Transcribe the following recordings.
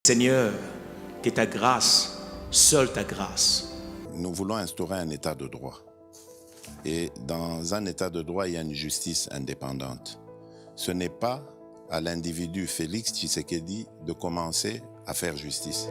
Seigneur, que ta grâce, seule ta grâce. Nous voulons instaurer un état de droit. Et dans un état de droit, il y a une justice indépendante. Ce n'est pas à l'individu Félix Tshisekedi de commencer à faire justice.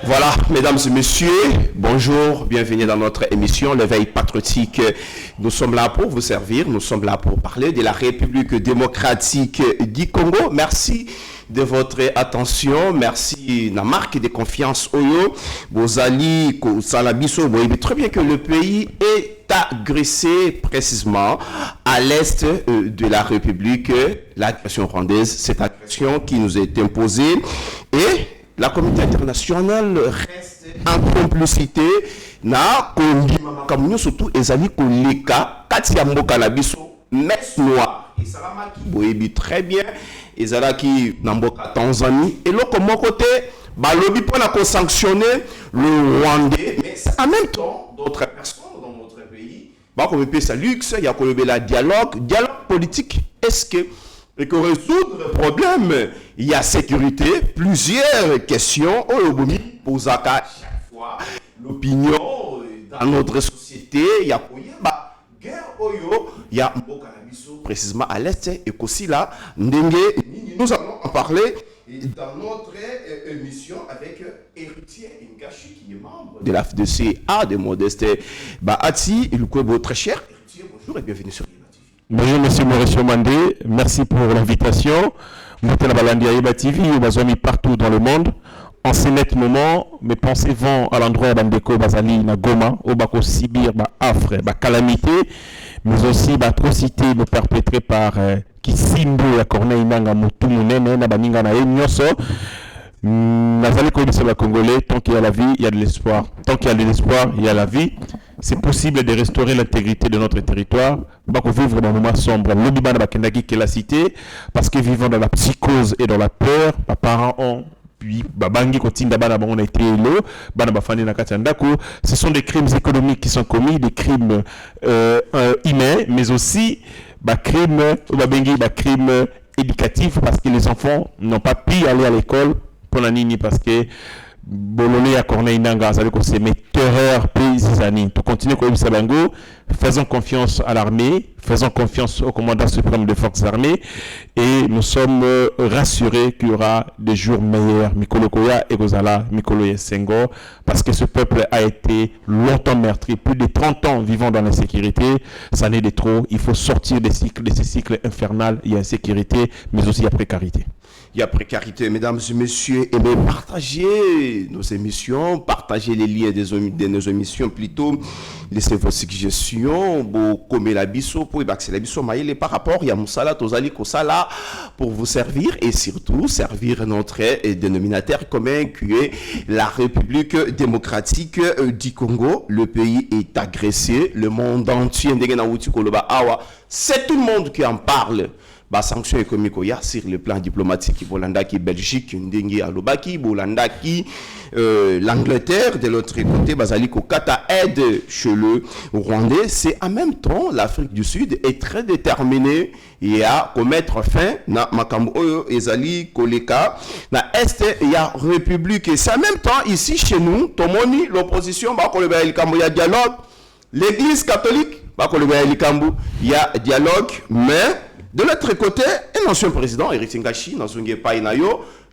Voilà, mesdames et messieurs, bonjour, bienvenue dans notre émission L'éveil patriotique. Nous sommes là pour vous servir, nous sommes là pour parler de la République démocratique du Congo. Merci de votre attention, merci la marque de confiance Oyo, vos alliés, Salabiso, vous voyez très bien que le pays est agressé précisément à l'est de la République, l'agression rwandaise, cette agression qui nous est imposée et la communauté internationale reste en complicité na kondima kamunyo surtout ezali koleka kati ya mboka na biso messe noire et salamaki boyebi très bien ezalaki na mboka Tanzanie et loko moko te balobi pona ko sanctionner le Rwandais mais en même temps d'autres personnes dans notre pays ba ko pesa luxe ya ko la dialogue politique. Est-ce que et que résoudre le problème, il y a sécurité, plusieurs questions. Pour à chaque fois l'opinion dans notre société, il y a guerre, il y a précisément à l'est et qu'aussi là, nous allons en parler dans notre émission avec Héritier Ngashi qui est membre de la FDCA de Modeste Bahati. Il est votre cher Héritier, bonjour et bienvenue sur Bonjour Monsieur Mauricio Mandé, merci pour l'invitation. Moutela Balandi Aïba TV, partout dans le monde. En ce net moment, mes pensées vont à l'endroit de Bandeko Bazali na Goma, au Bako Sibir, affre, calamité, mais aussi atrocité perpétrée par Kisimbo ya Corneille Nanga Mutumunene na Baninga na Enyoso. Nazali Koyibiseba Congolais, tant qu'il y a la vie, il y a de l'espoir. Tant qu'il y a de l'espoir, il y a la vie. C'est possible de restaurer l'intégrité de notre territoire. Bako vivre dans un moment sombre. L'Obibana Bakendagi qui est la cité, parce que vivant dans la psychose et dans la peur, mes parents ont puis babangi kotinda bana on a été élo bana bafani na katandako. Ce sont des crimes économiques qui sont commis, des crimes humains, mais aussi crimes éducatifs parce que les enfants n'ont pas pu aller à l'école pour la nini parce que Bololé à Corneille Nanga, c'est mes terreurs paysannes. Pour continuer comme Sabango, faisons confiance à l'armée, faisons confiance au commandant suprême des forces armées et nous sommes rassurés qu'il y aura des jours meilleurs. Mikolo Koya et Gozala, Mikolo Yesengo, parce que ce peuple a été longtemps meurtri, plus de 30 ans vivant dans l'insécurité. Ça n'est de trop. Il faut sortir de ces cycles infernaux. Il y a insécurité, mais aussi il y a précarité. Il y a précarité, mesdames et messieurs, et bien partagez nos émissions, partagez les liens de nos émissions plutôt, laissez vos suggestions, comme la biso, pour c'est la biso maïle par rapport, il y a Moussala, Tozali, Kosala, pour vous servir et surtout servir notre dénominateur commun qui est la République démocratique du Congo. Le pays est agressé, le monde entier, c'est tout le monde qui en parle. Sanctions économiques sur le plan diplomatique, Bolanda qui Belgique, Ndengi Alobaki, Bolanda qui l'Angleterre, de l'autre côté, Bazali Kokata aide chez le Rwandais. C'est en même temps, l'Afrique du Sud est très déterminée à mettre fin à Makambo Ezali Koleka, na Est, il y a République. Et c'est en même temps, ici chez nous, Tomoni, l'opposition, il y a dialogue, l'Église catholique, il y a dialogue, mais de l'autre côté, un ancien président, Héritier Ngashi,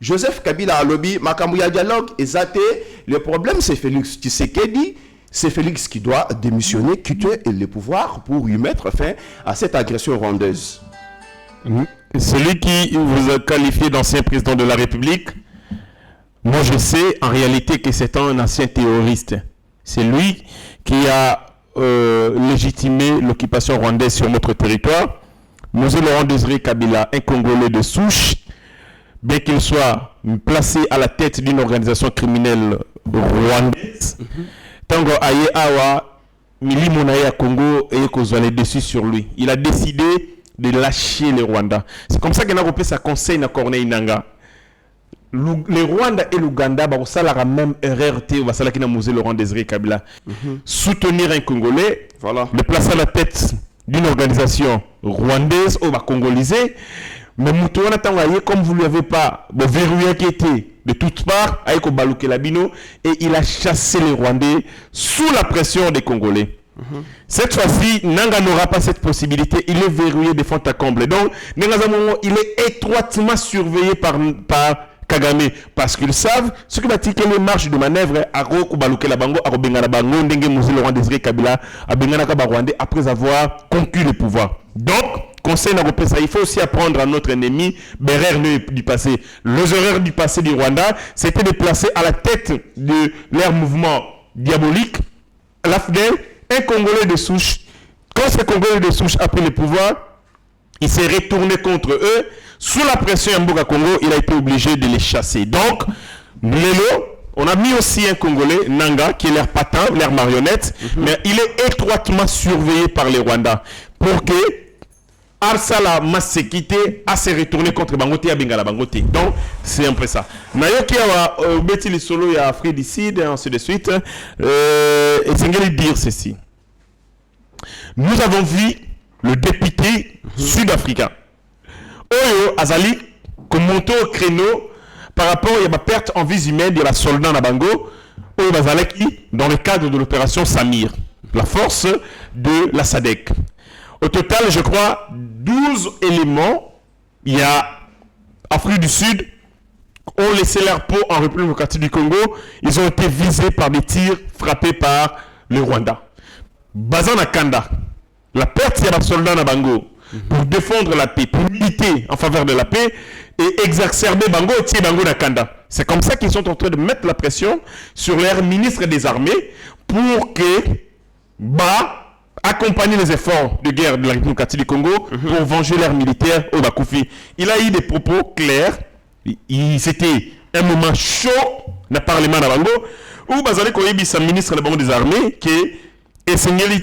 Joseph Kabila a lobby, Makamouya dialogue, et Zate. Le problème, c'est Félix Tshisekedi. C'est Félix qui doit démissionner, quitter le pouvoir pour lui mettre fin à cette agression rwandaise. Celui qui vous a qualifié d'ancien président de la République, moi je sais en réalité que c'est un ancien terroriste. C'est lui qui a légitimé l'occupation rwandaise sur notre territoire. Mosé Laurent Désiré Kabila, un Congolais de souche, bien qu'il soit placé à la tête d'une organisation criminelle rwandaise, Tango Aye Awa, Mili Monaye à Congo et Kozwale dessus sur lui. Il a décidé de lâcher les Rwandais. C'est comme ça qu'il a repris sa conseil à Corneille Nanga. Les Rwanda et l'Ouganda, ça la même erreur, ça la Mosé Laurent Désiré Kabila. Soutenir un Congolais, voilà, le placer à la tête d'une organisation rwandaise ou congolisée, mais Moutouana Tangaye, comme vous ne lui avez pas verrouillé qui était de toutes parts, avec Balouké Labino, et il a chassé les Rwandais sous la pression des Congolais. Cette fois-ci, Nanga n'aura pas cette possibilité, il est verrouillé de fond à comble. Donc, Nanga Zamomo, il est étroitement surveillé par Kagame, parce qu'ils savent ce qui va tirer les marges de manœuvre à Balouké Labango, à Robengana Bango, Ndenge Mosé Laurent Désiré Kabila, à Bengana Rwandais, après avoir conquis le pouvoir. Donc, conseil n'a ça, il faut aussi apprendre à notre ennemi, Berer du passé. Les erreurs du passé du Rwanda, c'était de placer à la tête de leur mouvement diabolique, l'AFDEL, un Congolais de souche. Quand ce Congolais de souche a pris le pouvoir, il s'est retourné contre eux. Sous la pression Mboka Congo, il a été obligé de les chasser. Donc, Lelo, on a mis aussi un Congolais, Nanga, qui est leur patin, leur marionnette, mais il est étroitement surveillé par les Rwandais pour que Arsala Massekite a se retourné contre Bangote et Bengala Bangote. Donc, c'est un peu ça. Nayoki a Betty les solo et Afrique du Sud, ainsi de suite. Et c'est dire ceci. Nous avons vu le député sud-africain. Oyo Azali, comme monté au créneau par rapport à la perte en vie humaine de la soldat Nabango, Oyo Bazaleki, dans le cadre de l'opération Samir, la force de la SADC. Au total, je crois, 12 éléments, il y a Afrique du Sud, ont laissé leur peau en République démocratique du Congo, ils ont été visés par des tirs frappés par le Rwanda. Bazana Kanda, la perte de la soldat Nabango, pour défendre la paix, pour militer en faveur de la paix et exacerber Bango et Bango Nakanda. C'est comme ça qu'ils sont en train de mettre la pression sur leur ministre des armées pour que accompagner les efforts de guerre de la République démocratique du Congo pour venger leurs militaires au Bakoufi. Il a eu des propos clairs. C'était un moment chaud dans le Parlement de Bango où Bazali Koyebi, sa ministre des armées, qui est Sengeli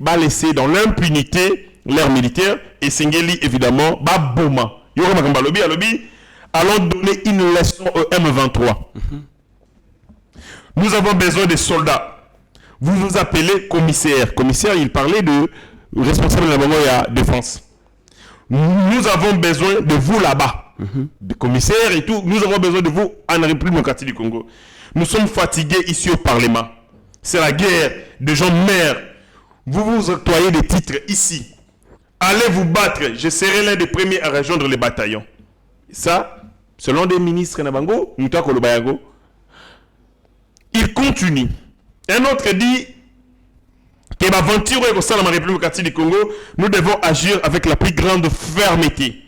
va laisser dans l'impunité leurs militaires et Sengeli évidemment Boma. Allons donner une leçon au M23. Nous avons besoin de soldats. Vous vous appelez commissaire. Commissaire, il parlait de responsable de la défense. Nous avons besoin de vous là-bas. Des commissaires et tout. Nous avons besoin de vous en République démocratique du Congo. Nous sommes fatigués ici au Parlement. C'est la guerre de gens mères. Vous vous octroyez des titres ici. Allez vous battre. Je serai l'un des premiers à rejoindre les bataillons. Ça, selon des ministres Nabango, il continue. Un autre dit que l'aventure est au sein de la République démocratique du Congo, nous devons agir avec la plus grande fermeté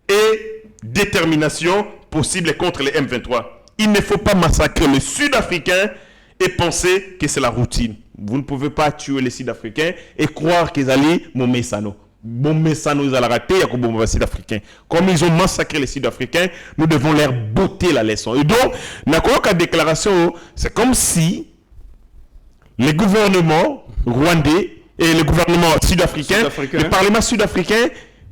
et détermination possible contre les M23. Il ne faut pas massacrer les Sud-Africains et penser que c'est la routine. Vous ne pouvez pas tuer les Sud-Africains et croire qu'ils allaient Momesano. Momesano, ils allaient rater les Sud-Africains. Comme ils ont massacré les Sud-Africains, nous devons leur botter la leçon. Et donc, la déclaration, c'est comme si les gouvernements rwandais et le gouvernement sud-africain, le Parlement sud-africain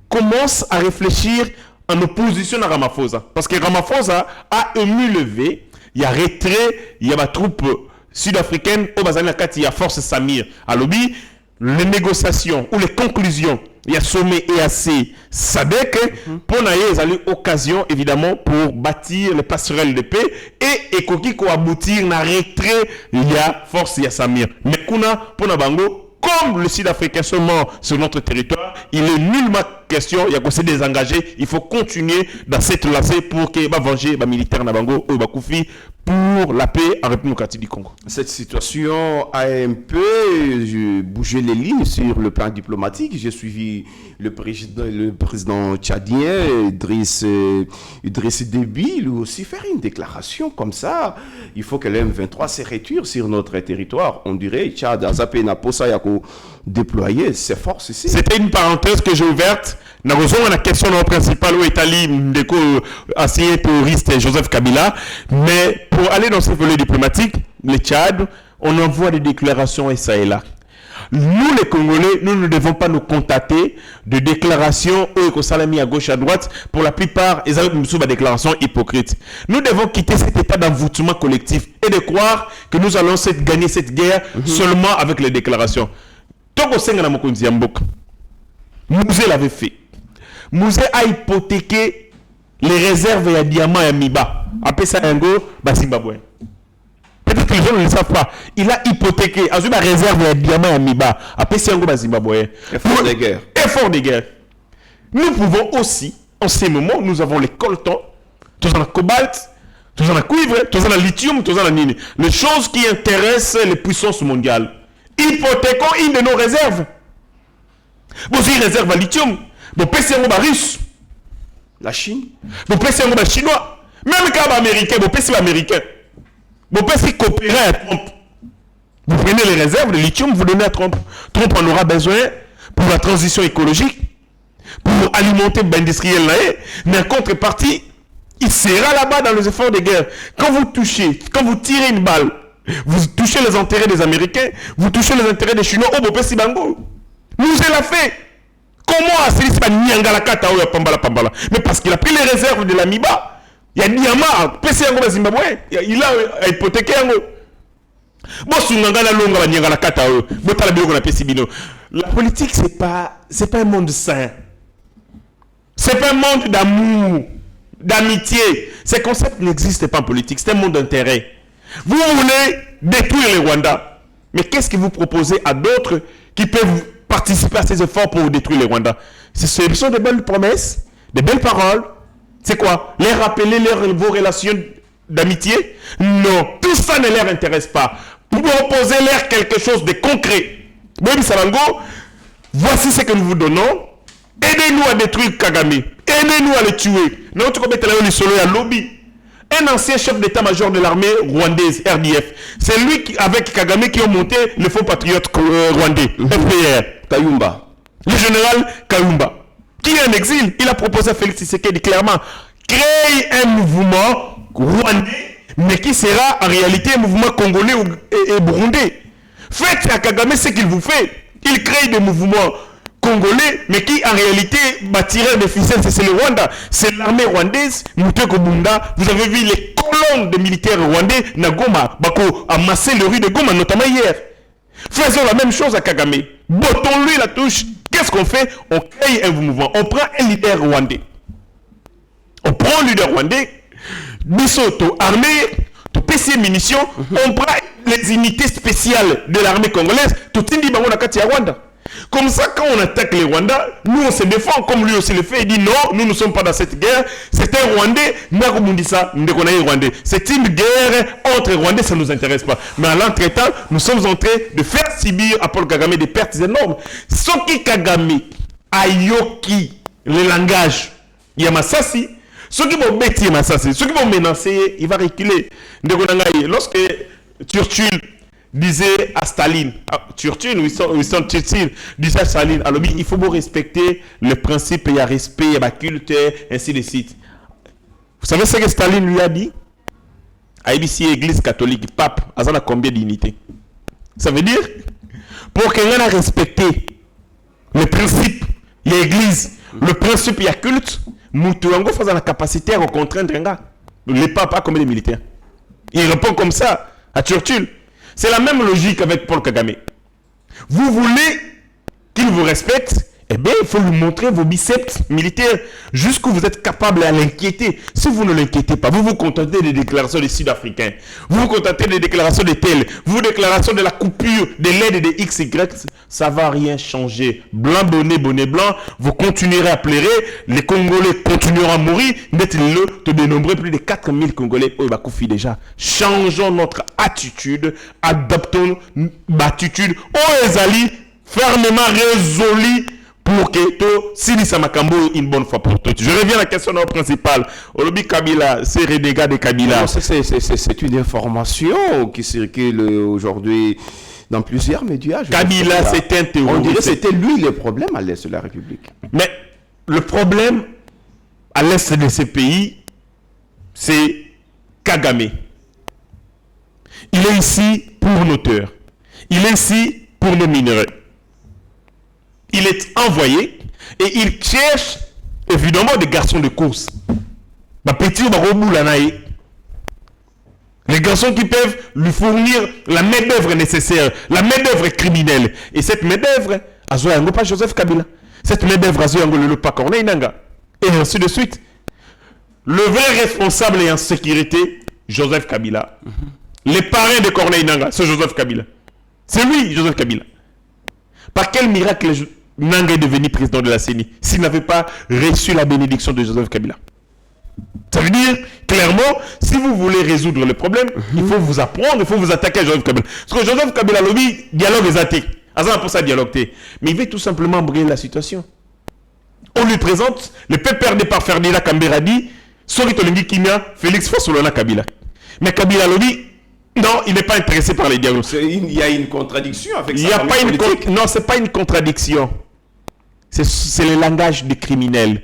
commence à réfléchir en opposition à Ramaphosa. Parce que Ramaphosa a ému levé, il y a retrait, il y a ma troupe sud-africaine, au Bazani il y a force Samir. À l'objet, les négociations ou les conclusions, il y a sommet EAC SADC, pour n'aller occasion évidemment pour bâtir les passerelles de paix et Ekoki ko aboutir na retrait, il y a force, il y a Samir. Mais kuna pour Nabango, comme le Sud-Africain seulement sur notre territoire, il est nullement question, il y a se désengager, il faut continuer dans cette lancée pour que va venger les militaires Nabango ou Bakoufi pour la paix en République démocratique du Congo. Cette situation a un peu bougé les lignes sur le plan diplomatique. J'ai suivi le président tchadien Idriss Déby, lui aussi faire une déclaration comme ça. Il faut que le M23 se retire sur notre territoire. On dirait Tchad a zappé na posa yako déployer ses forces ici. C'était une parenthèse que j'ai ouverte. Nous avons la question principale où Italie, ancien terroriste Joseph Kabila. Mais pour aller dans ce volet diplomatique, le Tchad, on envoie des déclarations et ça et là. Nous, les Congolais, nous ne devons pas nous contenter de déclarations où salami à gauche, à droite. Pour la plupart, ils ont des déclarations hypocrites. Nous devons quitter cet état d'envoûtement collectif et de croire que nous allons gagner cette guerre seulement avec les déclarations. Togo Senga Mokonzi Yamboka. Mouzé l'avait fait. Mouzé a hypothéqué les réserves et diamants et Miba. Après ça, un go, Zimbabwe. Peut-être que les gens ne le savent pas. Il a hypothéqué, a eu la réserve et diamants et Miba. Après ça, un go, Zimbabwe. Effort de guerre. Effort de guerre. Nous pouvons aussi, en ces moments, nous avons les coltons, tous en cobalt, tous en cuivre, tous en lithium, tous en nini. Les choses qui intéressent les puissances mondiales. Hypothéquons une de nos réserves. Vous avez une réserve à lithium. Vous payez un russe. La Chine. Vous payez un chinois. Même quand américain, vous payez américain. Vous payez coopérer à Trump. Vous prenez les réserves de lithium, vous donnez à Trump. Trump en aura besoin pour la transition écologique, pour alimenter l'industriel là. Mais en contrepartie, il sera là-bas dans les efforts de guerre. Quand vous touchez, quand vous tirez une balle, vous touchez les intérêts des Américains, vous touchez les intérêts des Chinois. Oh, Bopé Sibango. Nous, il l'a fait. Comment Asiris va Nyangala Kata ou Pambala Pambala? Mais parce qu'il a pris les réserves de la Miba. Il y a Niama, PC Yango Zimbabwe. Il a hypothéqué Yango. La politique, c'est pas un monde sain. C'est pas un monde d'amour, d'amitié. Ces concepts n'existent pas en politique. C'est un monde d'intérêt. Vous voulez détruire le Rwanda. Mais qu'est-ce que vous proposez à d'autres qui peuvent participer à ces efforts pour détruire le Rwanda? Ce sont de belles promesses, de belles paroles. C'est quoi? Les rappeler vos relations d'amitié? Non, tout ça ne leur intéresse pas. Pour proposer-leur quelque chose de concret. Bobi Sabango, voici ce que nous vous donnons. Aidez-nous à détruire Kagame. Aidez-nous à le tuer. Un ancien chef d'état-major de l'armée rwandaise, RDF. C'est lui avec Kagame qui ont monté le faux patriote rwandais, FPR. Kayumba. Le général Kayumba, qui est en exil, il a proposé à Félix Tshisekedi clairement, créer un mouvement rwandais, mais qui sera en réalité un mouvement congolais et burundais. Faites à Kagame ce qu'il vous fait. Il crée des mouvements congolais, mais qui en réalité bâtiraient des ficelles. C'est le Rwanda. C'est l'armée rwandaise. Mouteko Bunda. Vous avez vu les colonnes de militaires rwandais na Goma. Bako amasser le rue de Goma, notamment hier. Faisons la même chose à Kagame. Bottons-lui la touche. Qu'est-ce qu'on fait? On crée un mouvement. On prend un leader rwandais. On prend un leader rwandais. Bissoto, armée, tout PC munitions. On prend les unités spéciales de l'armée congolaise. Tout indi bango na kati ya Rwanda. Comme ça, quand on attaque les Rwandais, nous on se défend, comme lui aussi le fait. Il dit non, nous ne sommes pas dans cette guerre. C'est un Rwandais, c'est une guerre entre Rwandais, ça ne nous intéresse pas. Mais à l'entretemps, nous sommes en train de faire subir à Paul Kagame des pertes énormes. Soki Kagame, Ayoki, le langage, Yamasasi, ceux qui vont bêtir Yamasasi, ceux qui vont menacer, il va reculer. Lorsque Churchill disait à Staline, Winston Churchill disait à Staline, alors il faut beau respecter le principe, il y a respect, il y a culte, ainsi de suite. Vous savez ce que Staline lui a dit? À ABC, Église catholique, pape, à combien d'unités? Ça veut dire, pour quelqu'un a respecté le principe, l'église, le principe, il y a culte, Moutouango faisant la capacité à contraindre un gars. Le pape a combien de militaires? Il répond comme ça à Churchill. C'est la même logique avec Paul Kagame. Vous voulez qu'il vous respecte, eh bien, il faut lui montrer vos biceps militaires jusqu'où vous êtes capable à l'inquiéter. Si vous ne l'inquiétez pas, vous vous contentez des déclarations des Sud-Africains, vous vous contentez des déclarations des tels, vous déclarations de la coupure, de l'aide et des XY, ça ne va rien changer. Blanc, bonnet blanc, vous continuerez à pleurer, les Congolais continueront à mourir, te dénombrer plus de 4000 Congolais au Bakoufi déjà. Changeons notre attitude, adoptons l'attitude, Ezali, fermement résolu, pour que tout Silisa Makambo une bonne fois pour toutes. Je reviens à la question principale. Olobi Kabila, c'est renégats de Kabila. C'est une information qui circule aujourd'hui dans plusieurs médias. Kabila, c'est un terroriste. On dirait que c'était lui le problème à l'est de la République. Mais le problème à l'est de ces pays, c'est Kagame. Il est ici pour nos terres. Il est ici pour nos minerais. Il est envoyé et il cherche évidemment des garçons de course. Les garçons qui peuvent lui fournir la main-d'œuvre nécessaire, la main-d'œuvre criminelle. Et cette main-d'œuvre, Azoyango pas Joseph Kabila. Cette main-d'œuvre, Azoyango le pas Corneille Nanga. Et ainsi de suite. Le vrai responsable est en sécurité, Joseph Kabila. Les parrains de Corneille Nanga, c'est Joseph Kabila. C'est lui, Joseph Kabila. Par quel miracle Nanga est devenu président de la CENI s'il n'avait pas reçu la bénédiction de Joseph Kabila? Ça veut dire, clairement, si vous voulez résoudre le problème, il faut vous apprendre, il faut vous attaquer à Joseph Kabila. Parce que Joseph Kabila, lobby, dialogue est athée. Azan pour ça dialogue. Mais il veut tout simplement briller la situation. On lui présente le peuple perdu par Ferdinand Kamberadi, Sori Tolingi Kimia, Félix Fasolona Kabila. Mais Kabila lobby, non, il n'est pas intéressé par les dialogues. Il y a une contradiction avec ça. Non, ce n'est pas une contradiction. C'est le langage des criminels.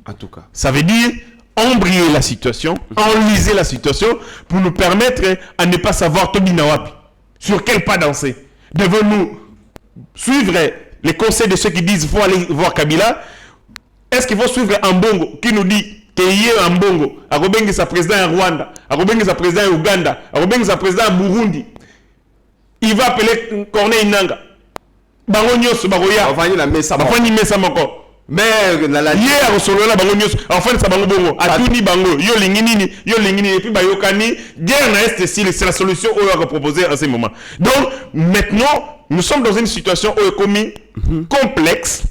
En tout cas. Ça veut dire embrayer la situation, enliser la situation pour nous permettre à ne pas savoir Tobinawapi. Sur quel pas danser. Devons-nous suivre les conseils de ceux qui disent qu'il faut aller voir Kabila? Est-ce qu'il faut suivre un bongo qui nous dit qu'il y a un bongo, Arobengi sa président en Rwanda, Arobengi sa président en Ouganda, Arobengi sa président en Burundi? Il va appeler Corneille Nanga. Bango nyoso bagoya. Bafani la mesa. Bafani mesa moko. Mais la hier resolo la bango nyoso. Enfin ça bango bongo. Atuni bango. Yo lingini et puis bayokani. Guerre na est c'est la solution qu'on va proposer à ce moment. Donc maintenant nous sommes dans une situation complexe.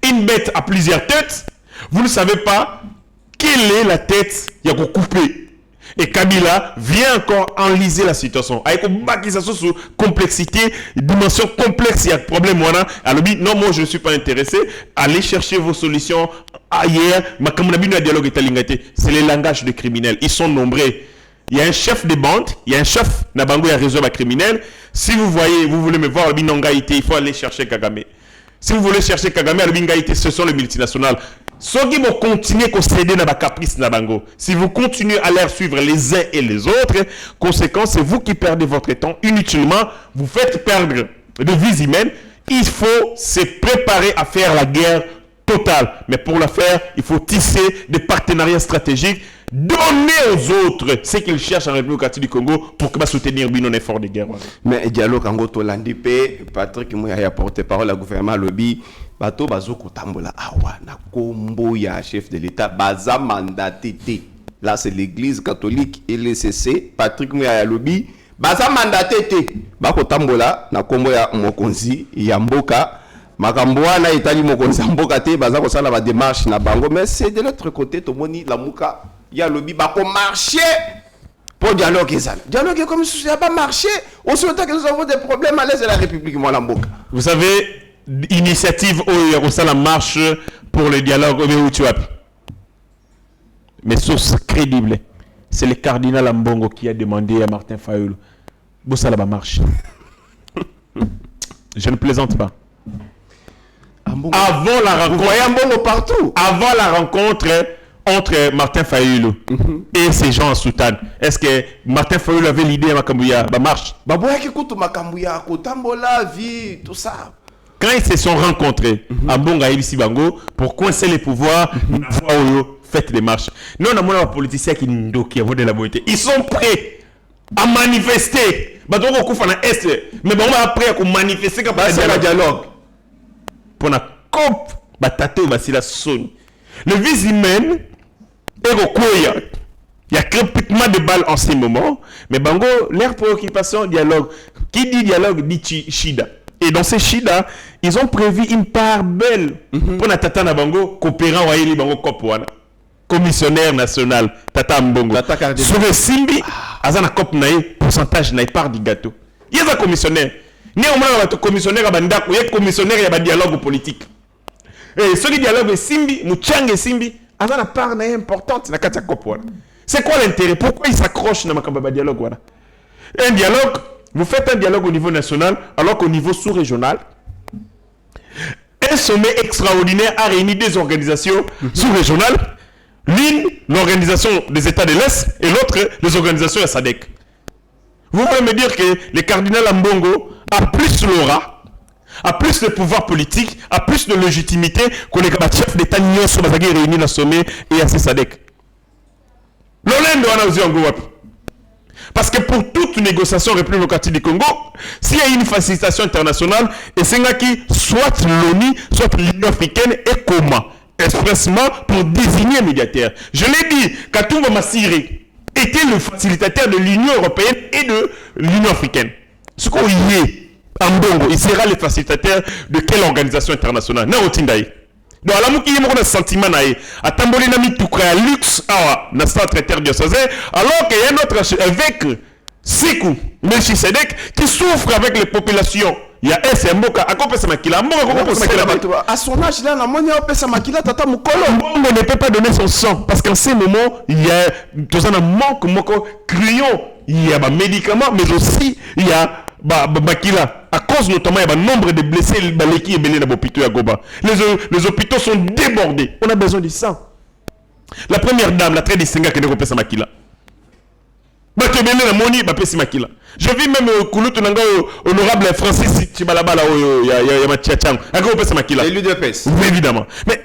Une bête à plusieurs têtes. Vous ne savez pas quelle est la tête qui a coupé. Et Kabila vient encore enliser la situation. Avec une complexité, dimension complexe, il y a un problème. Alors, non, moi je ne suis pas intéressé. Allez chercher vos solutions ailleurs. C'est les langages des criminels. Ils sont nombreux. Il y a un chef de bande, il y a un chef Nabango, il y a un réseau criminel. Si vous voulez me voir, il faut aller chercher Kagame. Si vous voulez chercher Kagame, ce sont les multinationales. Ceux qui vont continuer à céder dans la caprice Nabango, si vous continuez à les suivre les uns et les autres, conséquence, c'est vous qui perdez votre temps inutilement, vous faites perdre de vies humaines. Il faut se préparer à faire la guerre totale. Mais pour la faire, il faut tisser des partenariats stratégiques, donner aux autres ce qu'ils cherchent en République du Congo pour que soutenir un effort de guerre. Mais dialogue en Goto Landipé, Patrick Mouya a porté parole au gouvernement lobby. Bato bazoko tambola awa na kombo ya chef de l'État baza mandaté. Là c'est l'église catholique et l'ECC Patrick Mouya lobby baza mandaté bako tambola na kombo ya mokonzi ya mboka makambo wana etali mokonzi mboka te baza ko sala ba démarche na bango. Mais c'est de l'autre côté tomoni la muka ya lobby bako marcher pour dialogue ezala. Dialogue comme si ça n'a pas marché. Aussi longtemps que nous avons des problèmes à l'est de la République moi la mboka. Vous savez, initiative où la marche pour le dialogue mais source crédible, c'est le cardinal Ambongo qui a demandé à Martin Fayulu ça la marche. Je ne plaisante pas. Avant la rencontre, vous voyez Ambongo partout. Avant la rencontre entre Martin Fayulu et ces gens en soutane, est-ce que Martin Fayulu avait l'idée à Makambuya marche? Baboya qui coûte Makambuya, Kotambola, vie, tout ça. Quand ils se sont rencontrés à Bonga et Bango pour coincer les pouvoirs, faites des marches. Nous, on a des politiciens qui ont de la beauté. Ils sont prêts à manifester. Mais bon, on est prêt à manifester quand on a dialogue. pour la COP, batato, basila son. Le vice-humaine est au Koya. Il y a crépitement de balles en ce moment, mais Bango, leur préoccupation, dialogue. Qui dit dialogue dit Shida. Et dans ces Shida, ils ont prévu une part belle pour la Tata na Bango, coopérant Waili Bango Kopwana. Commissionnaire national, Tata Mbongo. Sur le Simbi, Azana Kop Nae, pourcentage Nae, part du gâteau. Il y a un commissionnaire. Néanmoins, un commissionnaire à Bandak, il y a un commissionnaire, il y a un dialogue politique. Et ce qui dialogue Simbi, Mouchang et Simbi, Azana part Nae importante, na Katia Kopwana. C'est quoi l'intérêt? Pourquoi ils s'accrochent dans le dialogue? Voilà. Un dialogue, vous faites un dialogue au niveau national, alors qu'au niveau sous-régional, un sommet extraordinaire a réuni des organisations sous-régionales, l'une, l'organisation des États de l'Est, et l'autre, les organisations à SADC. Vous voulez me dire que le cardinal Ambongo a plus l'aura, a plus de pouvoir politique, a plus de légitimité que les chefs d'État réunis dans le sommet et à SADC. Parce que pour toute négociation République démocratique du Congo, s'il y a une facilitation internationale, et c'est là qui soit l'ONU, soit l'Union africaine et comment expressement pour désigner un médiateur. Je l'ai dit, Katumba Massiri était le facilitateur de l'Union européenne et de l'Union africaine. Ce qu'on y est, en Bongo, il sera le facilitateur de quelle organisation internationale? Naotindaï. Donc, à la mouki, il y a un sentiment naïe. À Tamboli Nami Toukra luxe, na secrétaire diocésain, alors qu'il y a un autre évêque, Sikou, Melchisedek, qui souffre avec les populations. Il y a un Mboka, à quoi peut-ce Makila? À son âge, là, la monia peut Makila, Tata Mukolo. On ne peut pas donner son sang, parce qu'en ces moments, il y a un manque, criant. Il y a des médicaments, mais aussi, il y a Makila. À cause notamment, il y a un nombre de blessés qui est belé dans l'hôpital à Goba. Les hôpitaux sont débordés. On a besoin de sang. La première dame, la très distinguée, qui est repérée Makila. Je vis même au honorable Francis Chibalaba, il y a Mathiachang. Élu de PES. Évidemment. Mais,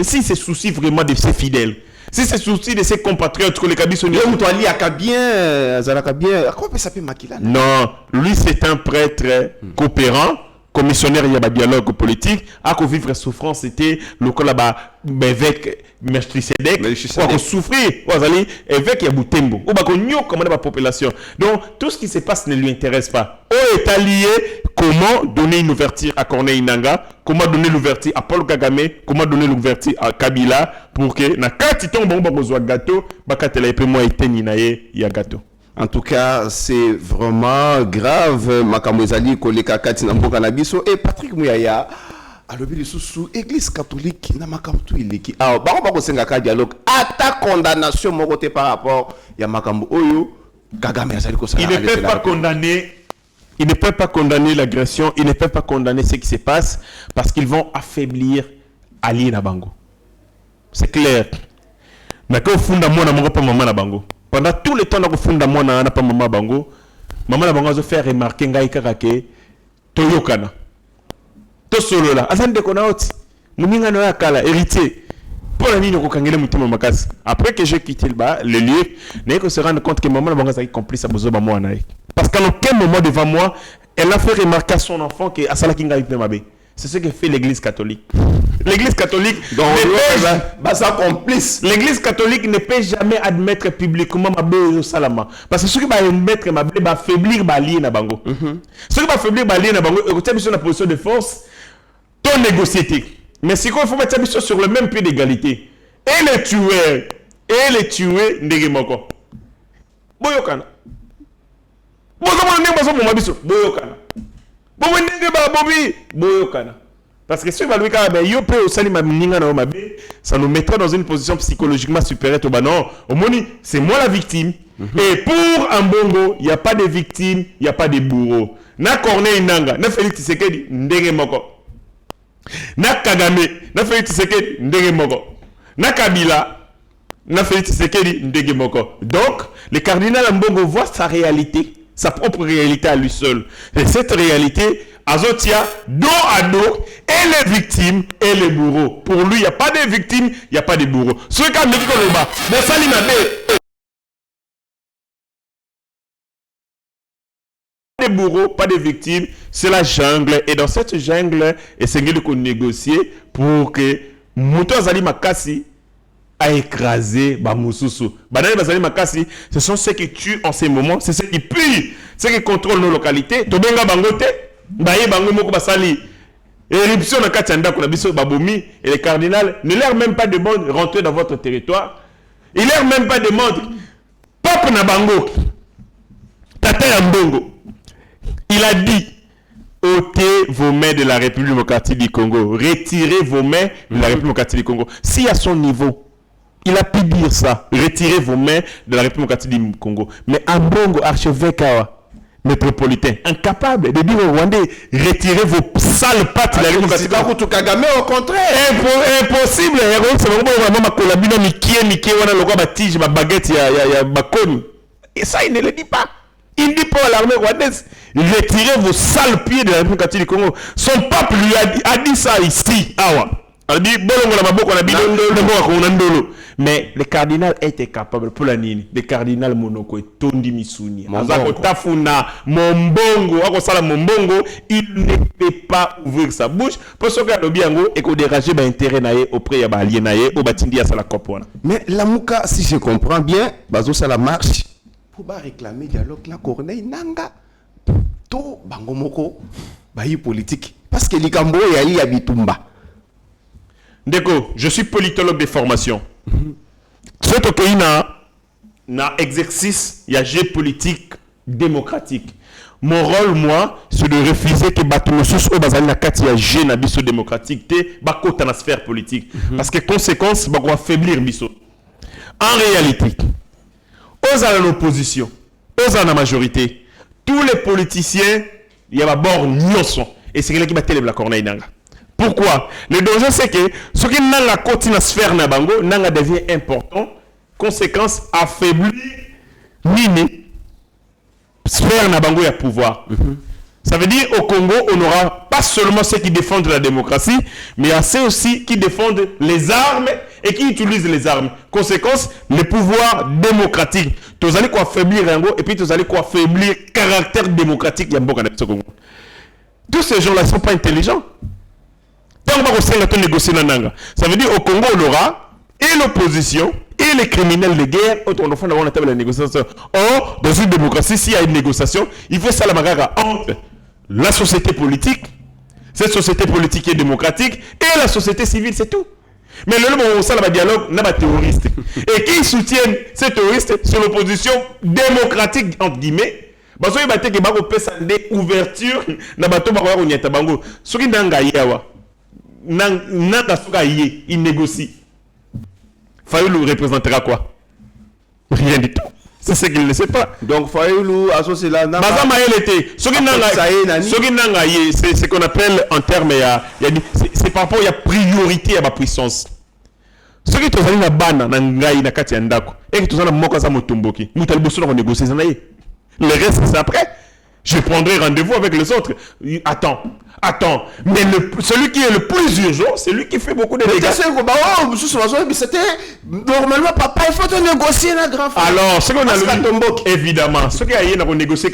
si c'est souci vraiment de ses fidèles, si c'est souci de ses compatriotes, que les cabis sont non, lui c'est un prêtre coopérant, commissionnaire, il y a un dialogue politique. À qu'on vivre souffrance, c'était le cas là-bas, évêque Melchisedek, pour souffrir, évêque Yaboutembo, ou qu'on y a commandé la population. Donc, tout ce qui se passe ne lui intéresse pas. Où est allié comment donner une ouverture à Corneille Nanga, comment donner l'ouverture à Paul Kagame, comment donner l'ouverture à Kabila, pour que, na kati ton bon besoin gâteau, bakatela et moi et ya gâteau. En tout cas, c'est vraiment grave. Makamozali, Koleka Katina Mbokanabiso et Patrick Mouyaya. À l'objet sous Église catholique, na makamtu ileki. Ah, bako sengaka dialogue. À condamnation mon côté par rapport ya makambu oyo Kagame azali ko sala. Il ne peut pas condamner. Il ne peut pas condamner l'agression. Il ne peut pas condamner ce qui se passe parce qu'ils vont affaiblir Ali Nabango. C'est clair. Mais quand au fond de moi, na pas maman Nabango. Pendant tout le temps, on a moi na pas maman Bango. Maman la Bango a fait remarquer ngai karake Toyokana. To solo là. Azan de konaoti. Muninga no yakala héritier. Pour la nino kokangele mutima makasi. Après que j'ai quitté le lieu, n'est que se rendre compte que maman la Bango a complice à besoin moi naï. Parce qu'à aucun moment devant moi, elle a fait remarquer à son enfant que Asala Kinga Mabe. C'est ce que fait l'Église catholique. L'Église catholique, l'Église catholique ne peut jamais admettre publiquement Mabé Salama. Parce que ce qui va admettre Mabé va affaiblir Bali na Bango. Ce qui va affaiblir Bali na Bango, et sur la position de force, ton négocié. Mais c'est qu'il faut mettre sur le même pied d'égalité. Et les tueurs, Ndegimoko. Boyokana. Parce que si on va lui dire ça nous mettra dans une position psychologiquement supérieure au non, au moni, c'est moi la victime. Et pour un bongo, il n'y a pas de victime, il n'y a pas de bourreau. Na Corneille Nanga, na Félix Tshisekedi, ndenge moko. Na Kagame, na Félix Tshisekedi, ndenge moko. Na Kabila, na Félix Tshisekedi, ndenge moko. Donc, le cardinal Mbongo voit sa réalité, sa propre réalité à lui seul. Et cette réalité, Azotia, dos à dos, et les victimes et les bourreaux. Pour lui, il n'y a pas de victimes, il n'y a pas de bourreaux. Ce cas me dit qu'on le bat. Mais ça, il m'a dit. de bourreaux, pas de victimes. C'est la jungle. Et dans cette jungle, et c'est qu'il faut négocier pour que Mouto Azali Makasi a écrasé Bamoussoussou. Banane Bazali Makasi, ce sont ceux qui tuent en ces moments, c'est ceux qui pillent, ceux qui contrôlent nos localités. Tobenga Bangote, Baye Bango Moko Basali. Éruption de Katianda Konabiso Baboumi et les cardinals ne leur même pas demandent de rentrer dans votre territoire. Ils leur même pas demandent. Pape Nabango, Tata Yambongo, il a dit ôtez vos mains de la République démocratique du Congo. Retirez vos mains de la République démocratique du Congo. Si à son niveau, il a pu dire ça. Retirez vos mains de la République démocratique du Congo. Mais Ambongo, archevêque métropolitain, incapable de dire aux Rwandais, retirez vos sales pattes de la République démocratique du Congo. Kagame, au contraire. Impossible. C'est vraiment ma collabine, Mikie, wana logo batige, ma baguette, ya bakoni. Et ça, il ne le dit pas. Il dit pas à l'armée rwandaise, retirez vos sales pieds de la République démocratique du Congo. Son peuple lui a dit ça ici. Il dit, mais le cardinal était capable pour la nini. Le cardinal Monoko est Tondi Misuni. Il ne peut pas ouvrir sa bouche pour ce que le biango et qu'on dérange l'intérêt auprès de l'allié au batindi à la copone. Mais la Mouka, si je comprends bien, bazo ça la marche pour réclamer dialogue la Corneille Nanga to bangomoko bayi politique parce que likambo yali abitumba. Ndeko, je suis politologue de formation. Ce que na exercice, il y a géopolitique démocratique. Mon rôle, moi, c'est de refuser que Batoumosus au bazali na kati ya jeu na biso démocratique te bako ta sphère politique. Parce que conséquence, bako affaiblir biso. En réalité, aux à l'opposition, aux à la majorité, tous les politiciens, il y a d'abord Nyonson. Et c'est quelqu'un qui va télé la Corneille Nanga. Pourquoi? Le danger, c'est que ce qui n'a la côte na sphère na bango, nanga devient important. Conséquence, affaiblir Nini, sphère na bango ya pouvoir. Ça veut dire au Congo, on n'aura pas seulement ceux qui défendent la démocratie, mais il y a ceux aussi qui défendent les armes et qui utilisent les armes. Conséquence, le pouvoir démocratique. Vous allez quoi affaiblir Rango et puis vous allez quoi affaiblir le caractère démocratique de Congo. Tous ces gens-là ne sont pas intelligents. Tant qu'on négocier ça veut dire au Congo, on aura et l'opposition et les criminels de guerre autour de la table de négociation. Or, dans une démocratie, s'il y a une négociation, il faut ça la magara entre la société politique, cette société politique est démocratique, et la société civile, c'est tout. Mais le moment où ça le dialogue, n'a pas terroriste. Et qui soutiennent ces terroristes sur l'opposition démocratique, entre guillemets, parce que il y a des ouvertures, il négocie. Fayoulou représentera quoi? Rien du tout. C'est ce qu'il ne sait pas. Donc Fayoulou associé là. C'est ce qu'on appelle en termes, c'est par rapport à la priorité à ma puissance. Ce qui est na bana na ngai na kati ya ndako et que tout ça na moka za motomboki. Mutal bosso na négocier ça na ye. Le reste c'est après. Je prendrai rendez-vous avec les autres. Attends. Mais celui qui est le plus urgent, c'est lui qui fait beaucoup de dégâts. C'était normalement papa, il faut négocier la grande. Alors, ce qu'on a évidemment, ce qui a négocié,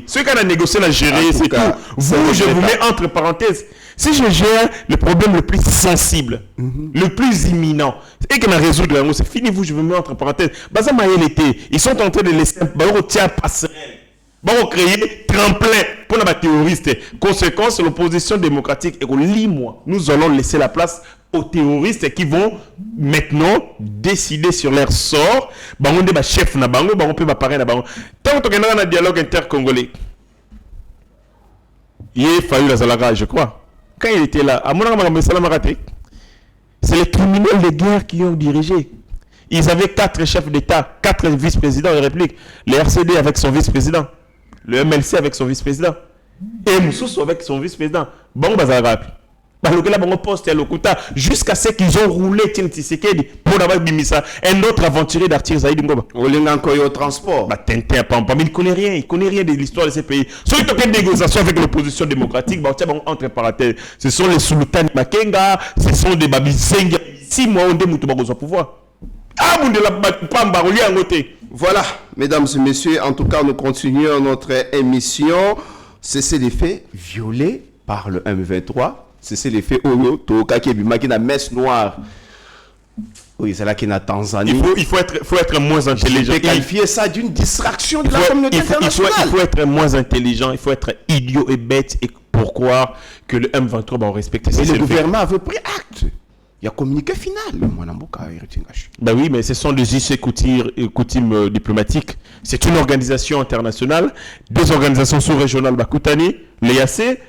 ce qu'on a négocié, la gérer, c'est tout. Vous, je vous mets entre parenthèses. Si je gère le problème le plus sensible, le plus imminent, et qu'on a résoudre, c'est fini, vous, je vous mets entre parenthèses. Ils sont en train de laisser un passerelle. Bon, créer tremplin pour les terroristes. Conséquence, l'opposition démocratique est moi. Nous allons laisser la place aux terroristes qui vont maintenant décider sur leur sort. Bango de chef na bango, bango peut parler na bango. Tant que on a un dialogue intercongolais, il a fallu la Zalaga, je crois. Quand il était là, à mon avis, c'est les criminels de guerre qui ont dirigé. Ils avaient 4 chefs d'État, 4 vice-présidents de la République. Le RCD avec son vice-président. Le MLC avec son vice-président. Et Moussoussou avec son vice-président. Bon, bazarapi. Jusqu'à ce qu'ils ont roulé Tshisekedi pour avoir bimisa. Un autre aventurier d'Artir Zaïd Ngoba. Au transport. Mais il connaît rien de l'histoire de ces pays. Ceux qui ont une négociation avec l'opposition démocratique, entre parenthèses, ce sont les Sultans Makenga, ce sont des Babisenga. 6 mois, on démoute au pouvoir. Ah, vous ne l'avez pas embarré à côté. Voilà, mesdames et messieurs, en tout cas, nous continuons notre émission. Cessez les faits violés par le M23. Cessez les faits Oyo, Toka Kebimaki, la messe noire. Oui, c'est là qu'il y a Tanzanie. Il faut être moins intelligent. Je peux qualifier ça d'une distraction de la communauté internationale. Il faut être moins intelligent, il faut être idiot et bête pour croire que le M23 va respecter ses Et le gouvernement avait pris acte. Il y a communiqué final. Ben oui, mais ce sont des us et coutumes diplomatiques. C'est une organisation internationale, deux organisations sous-régionales, Bakutani, l'EAC,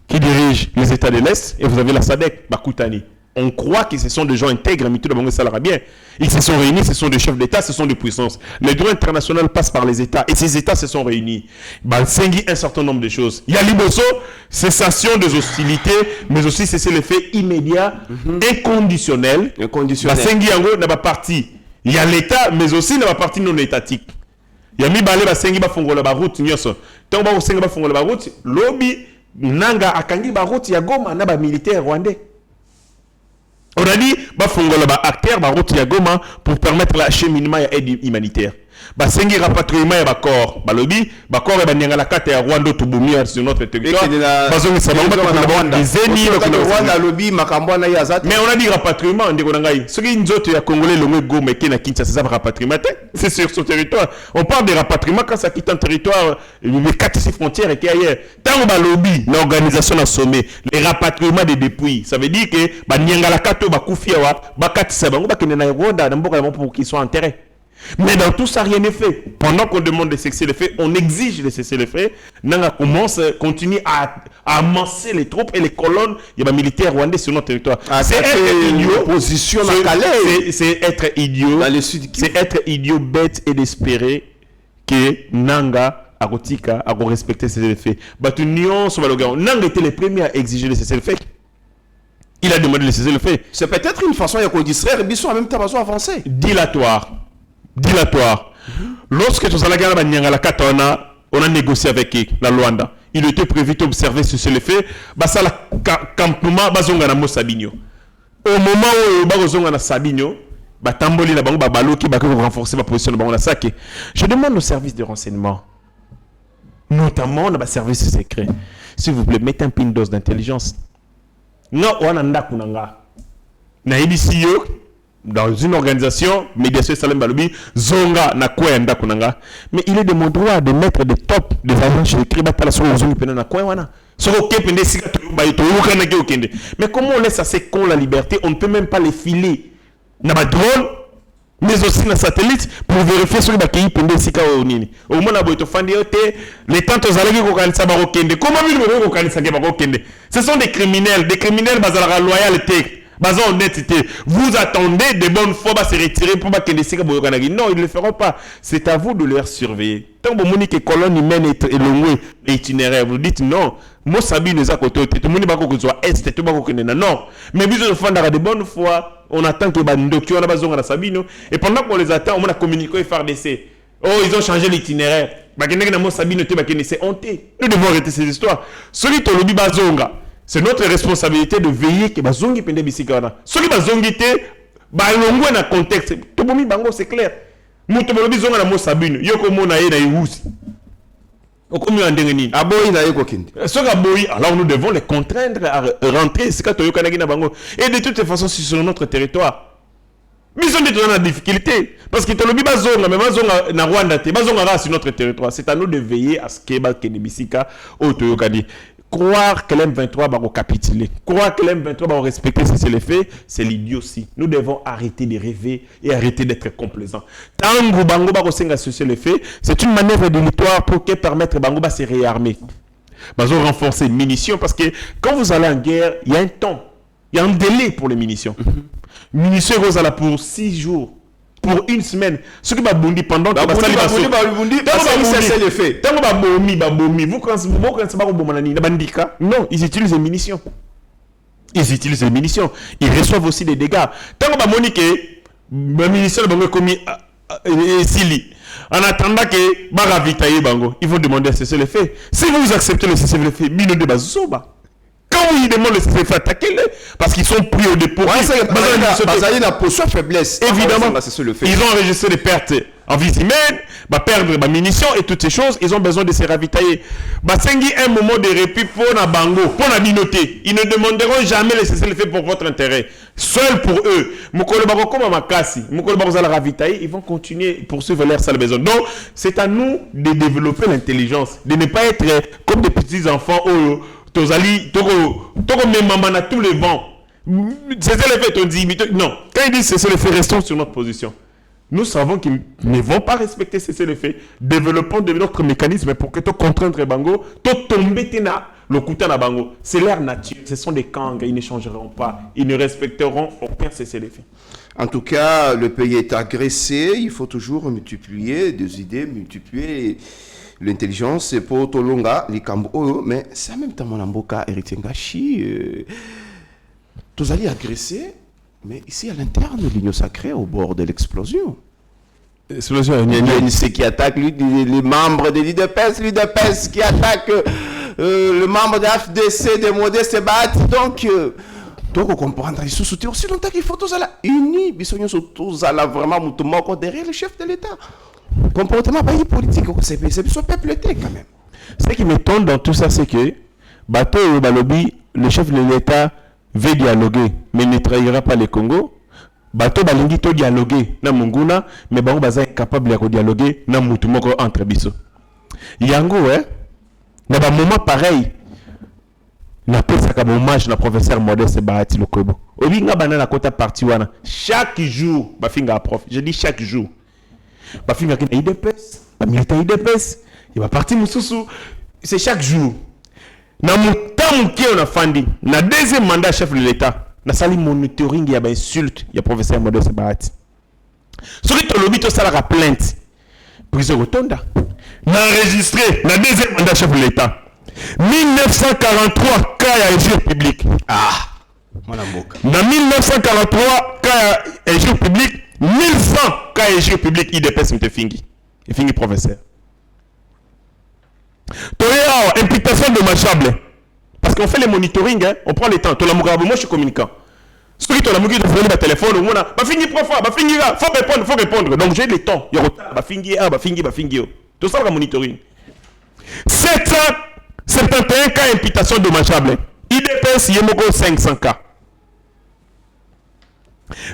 qui dirige les États de l'Est, et vous avez la SADC, Bakutani. On croit que ce sont des gens intègres, mais tout le monde ça bien. Ils se sont réunis, ce sont des chefs d'État, ce sont des puissances. Le droit international passe par les États, et ces États se sont réunis. Bensengui un certain nombre de choses. Il y a Liboso, cessation des hostilités, mais aussi cesser les faits immédiats, inconditionnels. Bensengui Yango n'a pas parti. Il y a l'État, mais aussi n'a pas parti non étatique. Il y a Mibale Bensengui Bafongola Baroute, Nyoso. Tant que Bensengui Bafongola Baroute, lobby, Nanga Akangi Baroute, Yagoma, Naba militaire rwandais. On a dit, bafongola ba acteur ba route ya Goma pour permettre l'acheminement et aide humanitaire. Ba sengi rapatriement ya ba corps, ba lobby, ba corps ba nyanga la carte ya Rwanda to bumia sur notre territoire. Bazongi sa ba Rwanda. Zeni le Rwanda lobby makambo na yazat. Mais on a dit rapatriement ndeko ngai. Soki nzoto ya congolais longwe Goma ke na Kinshasa ça rapatriement, c'est sur son territoire. On parle de rapatriement quand ça quitte un territoire les 4 frontières et ailleurs. Tant ba lobby, l'organisation a sommé les rapatriements des dépouilles. Ça veut dire que ba nyanga la carte ba kufia wa ba katisa bango ba kene na Rwanda na mboka pour qu'ils soient enterrés. Mais dans tout ça, rien n'est fait. Pendant qu'on demande de cesser les faits, on exige de cesser les faits. Nanga continue à amasser les troupes et les colonnes. Il y a des militaires rwandais sur notre territoire. C'est être idiot. Position c'est être idiot. Dans le sud. C'est être idiot, bête et d'espérer que Nanga a respecté ces faits. Nanga était le premier à exiger de cesser les faits. Il a demandé de cesser le fait. C'est peut-être une façon de distraire et en même temps avancer. Dilatoire. Lorsque tu on a négocié avec la Luanda. Il était prévu d'observer ce le fait. Ça la campement bazonga na Mosabinyo. Au moment où bazonga na Sabinyo, tamboli la bango balo qui renforcer ma position de bango na saké. Je demande aux services de renseignement, notamment dans les services secrets, s'il vous plaît, mettez un pin dose d'intelligence. Non, on a ndakunanga. Na ibisiyo dans une organisation, médiation Salem Balobi, Zonga na quoi ndakunanga. Mais il est de mon droit de mettre des top des agents chez les Batala sur les zones na quoi wana. Mais comment on laisse à ces cons la liberté? On ne peut même pas les filer. Na ba drone, mais aussi na satellite pour vérifier sur les pays pendant sika au nini. Au moins na boito fandi yote, les tantos alagi ko kanisa ba ko kende. Comment vivre ko kanisa ke ba ko kende? Ce sont des criminels bazala loyauté. Bazan honnêteté. Vous attendez de bonnes fois se retirer pour pas que les sika boyo kanagi. Non, ils ne le feront pas. C'est à vous de leur surveiller. Tant que monique colonne humaine et longue itinéraire, vous dites non. Moi sabi nous a côté tout le monde ba ko soit est tout ba ko kende non. Mais besoin de fondara de bonnes fois. On attend que Bandoki, on a besoin de Sabino. Et pendant qu'on les attend, on a communiqué FRDC. Oh, ils ont changé l'itinéraire. C'est honté. Nous devons arrêter ces histoires. Celui qui lobby bazonga, c'est notre responsabilité de veiller que bazongi pende bisikana. Celui qui bazongi te, balongwe na contexte. Tobomi bango c'est clair. Muto lobby zonga na mo Sabino. Yoko mona ye na iwusi. Alors nous devons les contraindre à rentrer. Et de toutes les façons, c'est sur notre territoire. Mais ils sont dans la difficulté. Parce que le Bibazonga, mais Bazonga na Rwanda, Bazonga sur notre territoire. C'est à nous de veiller à ce que Kenebisika au Toyokadi. Croire que l'M23 va capituler, croire que l'M23 va respecter ce les faits, c'est l'idiotie. Nous devons arrêter de rêver et arrêter d'être complaisants. Tango Bango va associer les faits, c'est une manœuvre délitoire pour permettre Bango de se réarmer. Bazo renforcer les munitions parce que quand vous allez en guerre, il y a un temps, il y a un délai pour les munitions. Munitions vous allez pour 6 jours. Pour une semaine, ce qui va bondi pendant que non, ils utilisent les munitions. Ils reçoivent aussi des dégâts. Tant que Monique, les munitions vont commis en attendant que Baravitaye Bango, ils vont demander à cesser les faits. Si vous acceptez le cessez les faits, Bino de Bazoba. Quand ils demandent le cessez les faits, attaquez-les. Parce qu'ils sont pris au dépôt. Ils ont posture faiblesse. Évidemment, ils ont enregistré des pertes en vie humaine, perdre des munitions et toutes ces choses, ils ont besoin de se ravitailler. Sengi un moment de répit pour la bango, pour la minorité. Ils ne demanderont jamais le cessez-le-feu pour votre intérêt. Seul pour eux. Ils vont continuer, poursuivre leur sale besoin. Donc, c'est à nous de développer l'intelligence, de ne pas être comme des petits enfants. Tozali, Togo même à tous les vents. Cessez-le-feu, on dit, non. Quand ils disent cessez-le-feu, restons sur notre position. Nous savons qu'ils ne vont pas respecter cessez-le-feu. Développons de notre mécanisme pour que tu contraindre Bango, tu tombes le couteau na Bango. C'est leur nature. Ce sont des gangs, ils ne changeront pas. Ils ne respecteront aucun cessez-le-feu. En tout cas, le pays est agressé. Il faut toujours multiplier des idées, multiplier l'intelligence pour Tolonga, les Cambo. Mais c'est en même temps mon amboka, héritier Ngachi. Tous allés agressés. Mais ici, à l'interne de l'Union sacrée, au bord de l'explosion. Explosion, il y a une qui attaque les membres de l'UDPS qui attaque le membre de l'AFDC, de Modeste se battent. Donc, on comprend, il se soutient aussi longtemps qu'il faut tous aller unis. Ils sont tous allés vraiment derrière le chef de l'État. Comportement politique, c'est le peuple quand même. Ce qui m'étonne dans tout ça, c'est que Bateau Balobi, le chef de l'État, veut dialoguer, mais ne trahira pas le Congo. Bateau Balingi to dialoguer na Munguna, mais Bango Baza est capable de dialoguer na Mutumoko entre biso. Yango, na ba moment pareil, na pesa ka hommage na professeur Modeste Bahati Lokobo. Obi nga bana na kota parti wana, chaque jour, bafinga prof, je dis chaque jour. Bafinga ki na IDPS, ba militant IDPS, il va parti mususu, c'est chaque jour. Na mutamu qui on a fandi na deuxième mandat chef de l'État na sali monitoring ya ba insulte ya professeur Modeste Bahati soki to lobi to sala ka plainte prise rotonda na enregistré na deuxième mandat chef de l'État 1943 cas ya injure publique mwana mboka na 1943 cas ya injure publique 1100 cas ya injure publique IDPS mtefingi ifingi professeur. Imputation dommageable. Parce qu'on fait les monitoring, on prend le temps. Moi, je suis communicant. Si tu as le téléphone, faut répondre. Donc, j'ai le temps. Il y a tout ça, le monitoring. 771 cas imputation dommageable. IDPS, il y a 500 cas.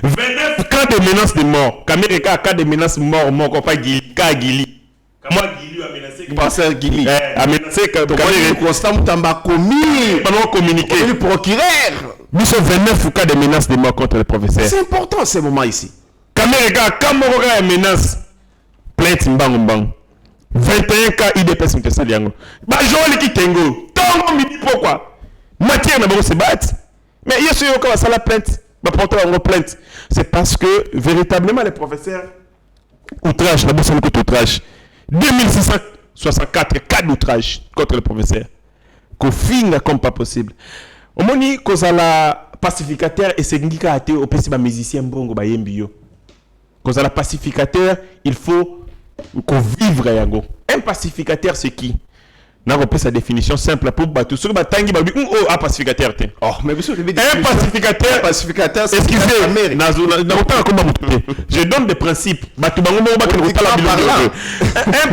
29 cas de menace de mort. Kaméreka, cas de menace de mort, pas Gili. Comment Guili a menacé Pasteur Guili a menacé que Constant Moutamba commis pendant communiqué le procureur. Nous sommes 29 cas de menaces de mort contre le professeur. C'est important ces moments ici. Kaméreka, Kamoroga menace plainte Mbang 21 cas IDPS Mtesaliango. Bajoli Kitengo. Tango midi pourquoi matière na se battre. Mais il y a ceux qui ont la plainte. Plainte. C'est parce que véritablement les professeurs outrage, la bourse outrage. 2664 cas d'outrage contre le professeur. Kofinga comme pas possible. Au moment où la pacificateur et c'est qui a été au PC musicien bongo ba yembio. Quand la pacificateur, il faut qu'on vivre yango. Un pacificateur c'est qui? N'a pas sa définition simple pour battre sur batangi babi un pacificateur. Oh mais monsieur un pacificateur excusez je donne des principes. Un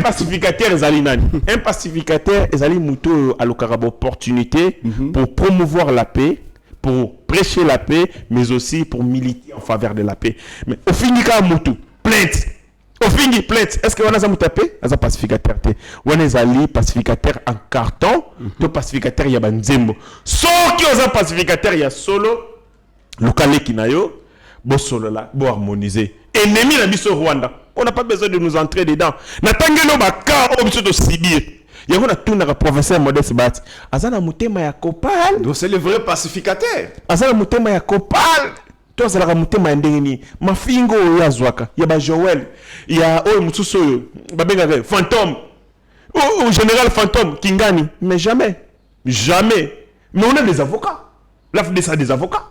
pacificateur ezali nani? Un pacificateur ezali muto alokarabo opportunité pour promouvoir la paix, pour prêcher la paix, mais aussi pour militer en faveur de la paix. Mais au finika mutu plainte. Au fin de plainte, est-ce que on a tapé? On a pacificateur. On a pacificateur en carton, le pacificateur il y a banzembo. Sauf qui on a pacificateur il y a solo, le calé qui nayo, bon solo là, bon harmoniser. Ennemi la biso Rwanda. On n'a pas besoin de nous entrer dedans. Natangelo baka au biso de Sibir. Il y a un professeur Modeste Bahati. Azana mutema ya kopal. Donc c'est le vrai pacificateur. Azana mutema ya kopal. Tozalaka mutema ndengeni mafingo ya zwaka ya ba Joël ya oyo mususu oyo babengaka fantôme au général fantôme Kingani mais jamais mais on a des avocats la FDC a des avocats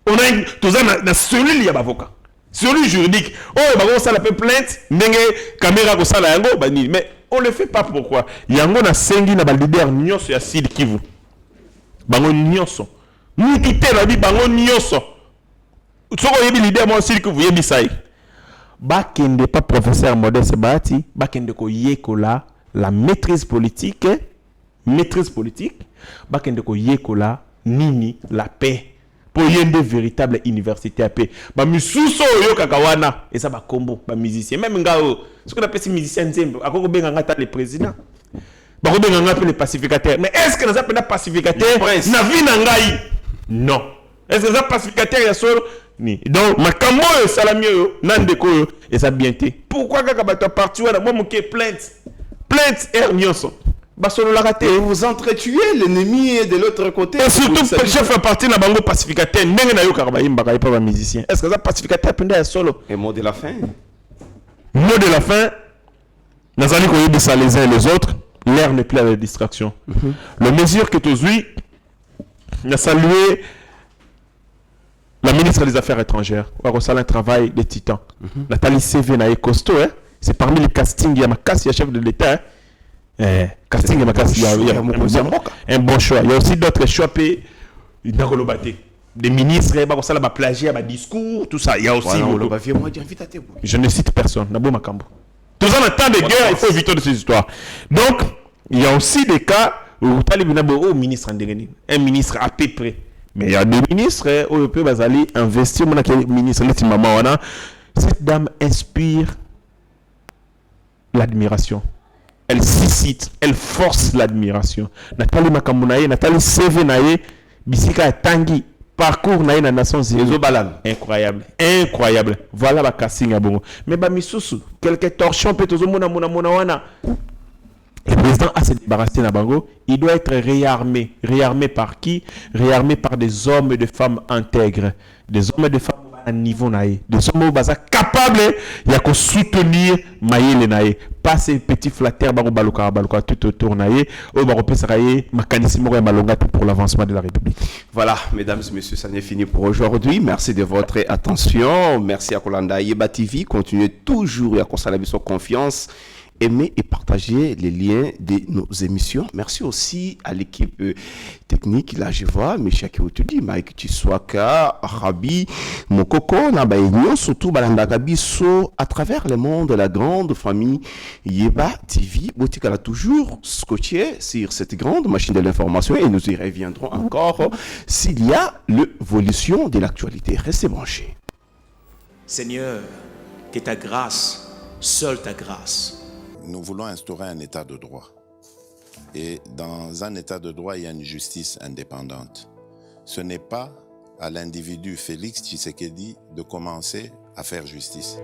on a tozana na cellule ya avocat cellule juridique oyo ba ça la peut plainte ndenge caméra ko sala yango bani mais on le fait pas pourquoi yango na sengi na ba leader nyonso ya Sud Kivu bango nyonso mutu te na bi bango nyonso soko yebi leader mo Sud Kivu yebi sai bakende pas professeur Modeste Bahati, bakende ko yekola la maîtrise politique, bakende ko yekola nini la paix. Pour yende véritable université à paix. Ba misuso yo kakawana et ça ba combo ba musicien même ngao ce qu'on appelle musicien nzembo akoko benga ngata le président. Ba ko benga ngata le pacificateur. Mais est-ce que nous appelons pacificateur na vie na ngai? Non. Est-ce que ça pacificateur ya solo ni. Donc makambo yo salami yo nandeko yo et ça bien té. Pourquoi kaka ba to parti wana moi moké plainte nyonso. Et vous entretuez l'ennemi de l'autre côté. Et surtout, le chef fait partie de la bango pacificateur. Pas musicien. Est-ce que ça pacificateur est solo? Et mot de la fin. Mot de la fin. Nous allons connaître ça les uns et les autres. L'air n'est plus à la distraction. La mesure que tu as nous salué la ministre des Affaires étrangères. On va un travail de titan. Nathalie CV est costaud. C'est parmi les castings. Il y a ma casse, il y a chef de l'État. Casting et Makasi, il y a un bon choix. Il y a aussi d'autres choix des ministres, des plagiat, des discours, tout ça. Il y a aussi. Je ne cite personne. Tout ça, en temps de guerre, il faut éviter de ces histoires. Donc, il y a aussi des cas où un ministre à peu près. Mais il y a des ministres où on peut investir. Cette dame inspire l'admiration. Elle suscite, elle force l'admiration. Nathalie Makamunaye, Nathalie Sevenaye, Bisika Tangi, parcours naye na nation zéro. Incroyable, incroyable. Voilà la casting à bon. Mais bah misusu, quelques torsions peut toujours mona. Le président a se débarrassé na bango. Il doit être réarmé. Réarmé par qui? Réarmé par des hommes et des femmes intègres, des hommes et des femmes à niveau naïe, des hommes qui sont capables de soutenir maïle naïe, pas ces petits flatteurs baluka tout autour naïe, au baropesaraye mécanisme pour l'avancement de la République. Voilà, mesdames et messieurs, ça n'est fini pour aujourd'hui. Merci de votre attention. Merci à Kolanda Yeba TV. Continuez toujours à consolider son confiance. Aimez et partagez les liens de nos émissions. Merci aussi à l'équipe technique. Là, je vois Michaki Outudi, Mike Chiswaka, Rabi, Mokoko, Nabaïnyo, surtout Balandagabiso, à travers le monde de la grande famille Yeba TV. Boutique a toujours scotché sur cette grande machine de l'information et nous y reviendrons encore s'il y a l'évolution de l'actualité. Restez branchés. Seigneur, que ta grâce, seule ta grâce. Nous voulons instaurer un état de droit. Et dans un état de droit, il y a une justice indépendante. Ce n'est pas à l'individu Félix Tshisekedi de commencer à faire justice.